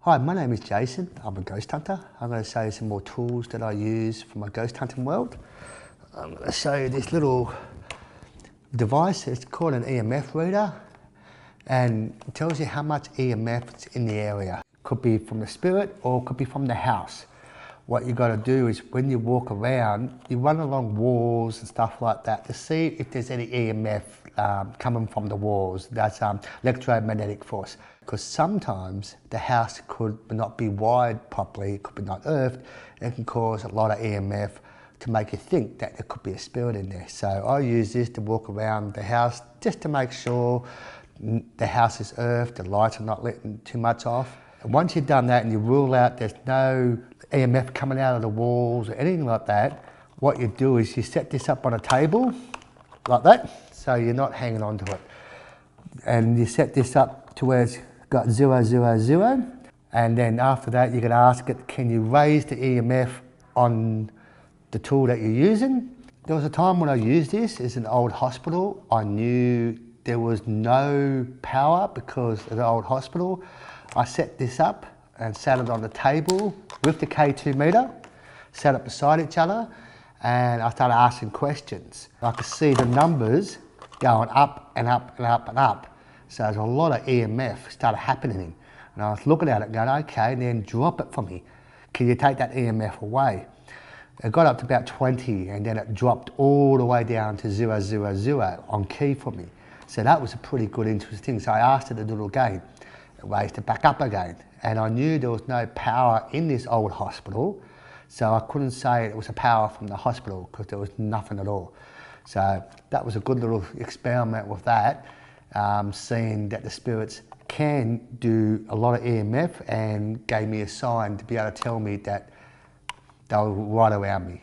Hi, my name is Jason. I'm a ghost hunter. I'm going to show you some more tools that I use for my ghost hunting world. I'm going to show you this little device. It's called an EMF reader, and it tells you how much EMF is in the area. Could be from the spirit or could be from the house. What you got to do is when you walk around, you run along walls and stuff like that to see if there's any EMF coming from the walls. That's electromagnetic force. Because sometimes the house could not be wired properly, it could be not earthed, and it can cause a lot of EMF to make you think that there could be a spirit in there. So I use this to walk around the house just to make sure the house is earthed, the lights are not letting too much off. And once you've done that and you rule out there's no EMF coming out of the walls or anything like that, what you do is you set this up on a table like that, so you're not hanging on to it. And you set this up to where it's got 0, 0, 0, and then after that you can ask it, can you raise the EMF on the tool that you're using? There was a time when I used this as an old hospital. I knew there was no power because of the old hospital. I set this up and sat it on the table with the K2 meter, sat it beside each other, and I started asking questions. I could see the numbers going up and up and up and up. So there's a lot of EMF started happening. And I was looking at it going, okay, then drop it for me. Can you take that EMF away? It got up to about 20 and then it dropped all the way down to 0, 0, 0 on key for me. So that was a pretty good interesting. So I asked it to do it again. It raised it back up again. And I knew there was no power in this old hospital. So I couldn't say it was a power from the hospital because there was nothing at all. So that was a good little experiment with that. Seeing that the spirits can do a lot of EMF and gave me a sign to be able to tell me that they were right around me.